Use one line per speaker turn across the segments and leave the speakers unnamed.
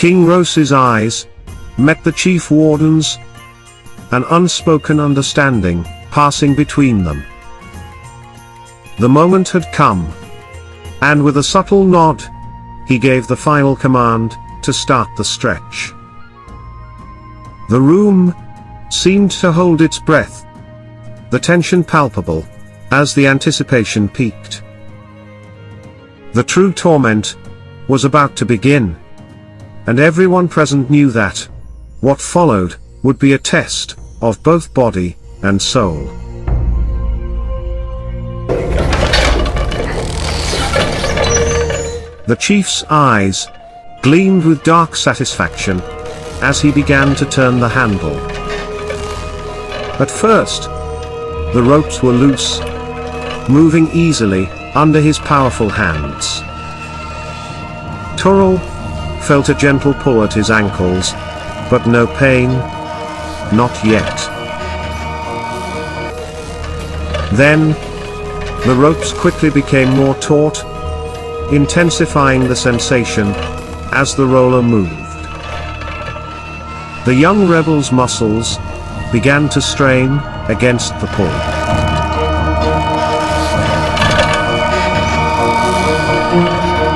King Rossz's eyes met the chief warden's, an unspoken understanding passing between them. The moment had come, and with a subtle nod, he gave the final command to start the stretch. The room seemed to hold its breath, the tension palpable, as the anticipation peaked. The true torment was about to begin, and everyone present knew that what followed would be a test of both body and soul. The chief's eyes gleamed with dark satisfaction as he began to turn the handle. At first, the ropes were loose, moving easily under his powerful hands. Turul felt a gentle pull at his ankles, but no pain, not yet. Then, the ropes quickly became more taut, intensifying the sensation as the roller moved. The young rebel's muscles began to strain against the pull.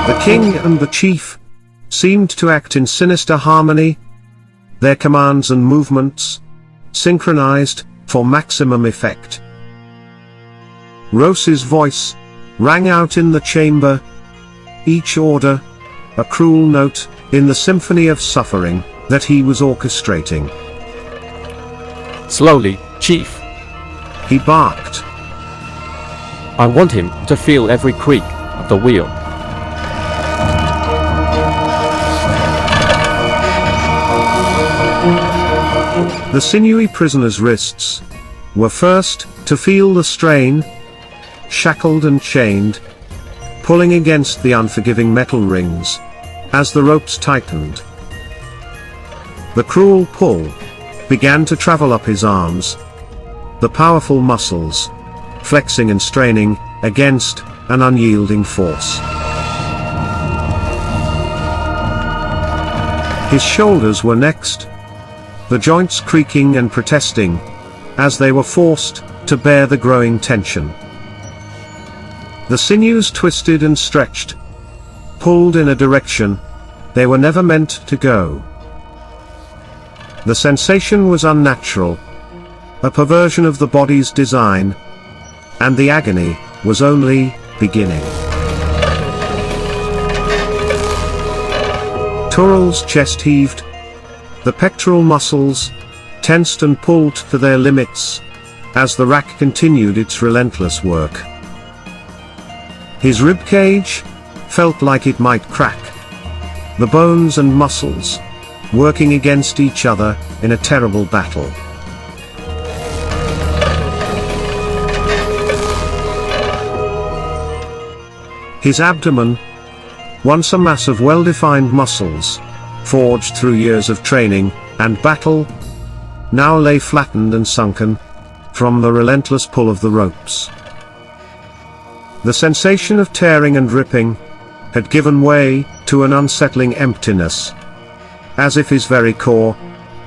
The king and the chief seemed to act in sinister harmony, their commands and movements synchronized for maximum effect. Rossz's voice rang out in the chamber, each order a cruel note in the symphony of suffering that he was orchestrating.
Slowly, Chief,
he barked.
I want him to feel every creak of the wheel.
The sinewy prisoner's wrists were first to feel the strain, shackled and chained, pulling against the unforgiving metal rings as the ropes tightened. The cruel pull began to travel up his arms, the powerful muscles flexing and straining against an unyielding force. His shoulders were next, the joints creaking and protesting as they were forced to bear the growing tension. The sinews twisted and stretched, pulled in a direction they were never meant to go. The sensation was unnatural, a perversion of the body's design, and the agony was only beginning. Turul's chest heaved, the pectoral muscles tensed and pulled to their limits as the rack continued its relentless work. His ribcage felt like it might crack, the bones and muscles working against each other in a terrible battle. His abdomen, once a mass of well-defined muscles, forged through years of training and battle, now lay flattened and sunken from the relentless pull of the ropes. The sensation of tearing and ripping had given way to an unsettling emptiness, as if his very core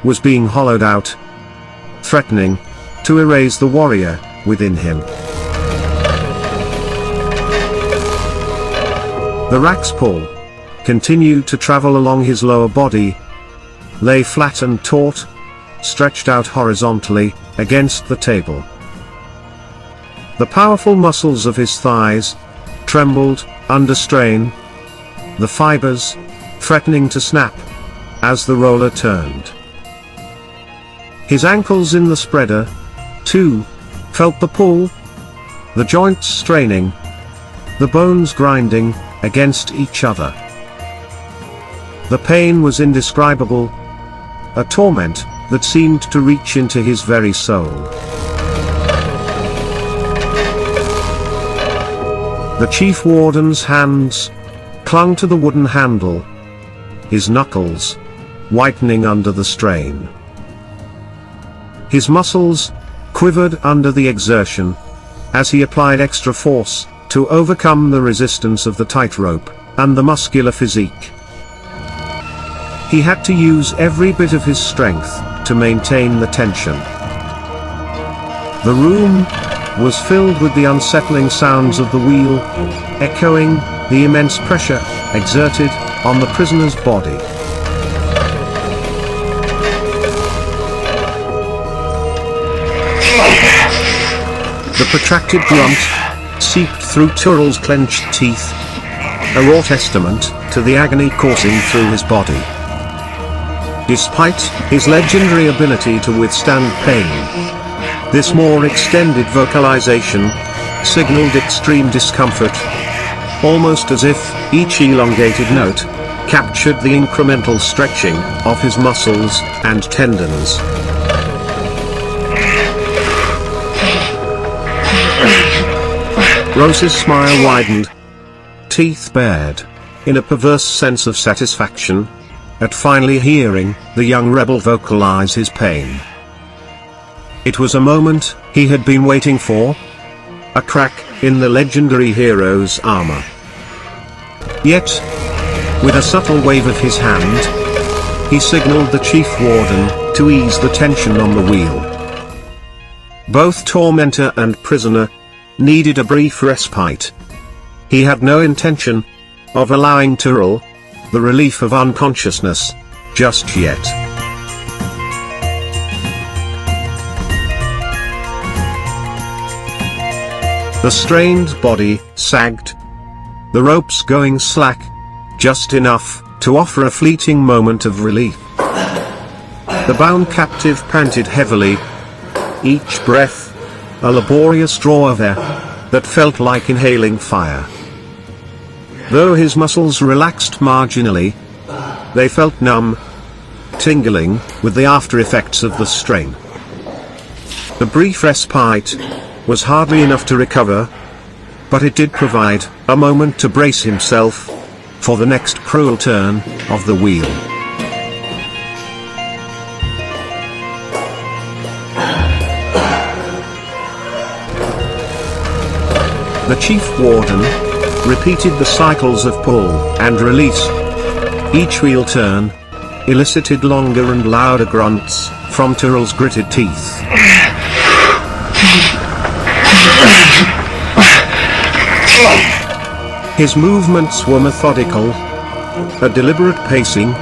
was being hollowed out, threatening to erase the warrior within him. The rack's pull continued to travel along his lower body, lay flat and taut, stretched out horizontally against the table. The powerful muscles of his thighs trembled under strain, the fibers threatening to snap as the roller turned. His ankles in the spreader, too, felt the pull, the joints straining the bones grinding against each other. The pain was indescribable, a torment that seemed to reach into his very soul. The chief warden's hands clung to the wooden handle, his knuckles whitening under the strain. His muscles quivered under the exertion as he applied extra force to overcome the resistance of the tightrope and the muscular physique. He had to use every bit of his strength to maintain the tension. The room was filled with the unsettling sounds of the wheel, echoing the immense pressure exerted on the prisoner's body. The protracted grunt seeped through Turul's clenched teeth, a raw testament to the agony coursing through his body. Despite his legendary ability to withstand pain, this more extended vocalization signaled extreme discomfort, almost as if each elongated note captured the incremental stretching of his muscles and tendons. Rossz's smile widened, teeth bared, in a perverse sense of satisfaction at finally hearing the young rebel vocalize his pain. It was a moment he had been waiting for, a crack in the legendary hero's armor. Yet, with a subtle wave of his hand, he signaled the chief warden to ease the tension on the wheel. Both tormentor and prisoner needed a brief respite. He had no intention of allowing Turul the relief of unconsciousness just yet. The strained body sagged, the ropes going slack, just enough to offer a fleeting moment of relief. The bound captive panted heavily, each breath a laborious draw of air that felt like inhaling fire. Though his muscles relaxed marginally, they felt numb, tingling with the after effects of the strain. The brief respite was hardly enough to recover, but it did provide a moment to brace himself for the next cruel turn of the wheel. The chief warden repeated the cycles of pull and release. Each wheel turn elicited longer and louder grunts from Turul's gritted teeth. His movements were methodical, a deliberate pacing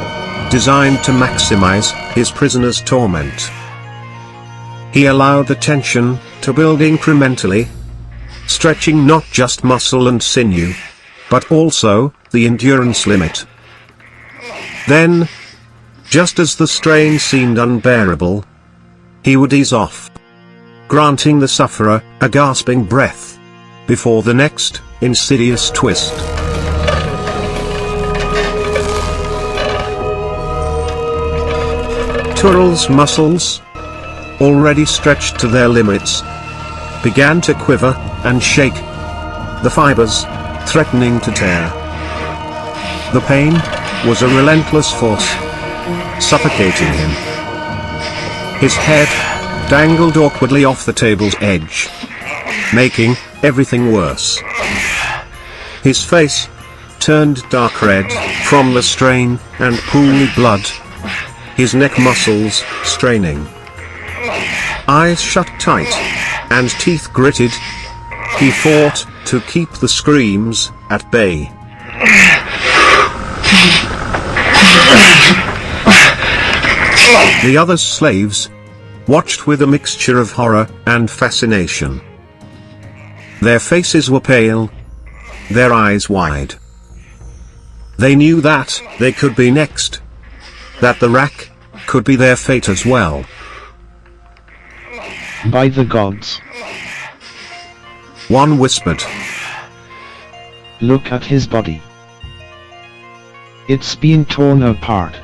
designed to maximize his prisoner's torment. He allowed the tension to build incrementally, stretching not just muscle and sinew, but also the endurance limit. Then, just as the strain seemed unbearable, he would ease off, granting the sufferer a gasping breath before the next insidious twist. Turul's muscles, already stretched to their limits, began to quiver and shake, the fibers threatening to tear. The pain was a relentless force, suffocating him. His head dangled awkwardly off the table's edge, making everything worse. His face turned dark red from the strain and pooled blood, his neck muscles straining. Eyes shut tight, and teeth gritted, he fought to keep the screams at bay. The other slaves watched with a mixture of horror and fascination. Their faces were pale, their eyes wide. They knew that they could be next, that the rack could be their fate as well.
By the gods.
One whispered.
Look at his body. It's being torn apart.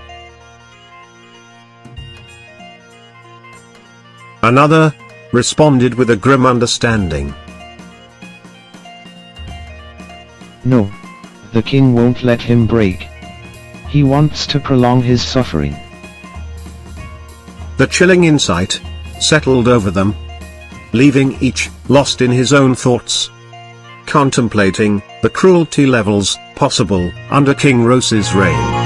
Another responded with a grim understanding.
No. The king won't let him break. He wants to prolong his suffering.
The chilling insight settled over them, leaving each lost in his own thoughts, contemplating the cruelty levels possible under King Rossz's reign.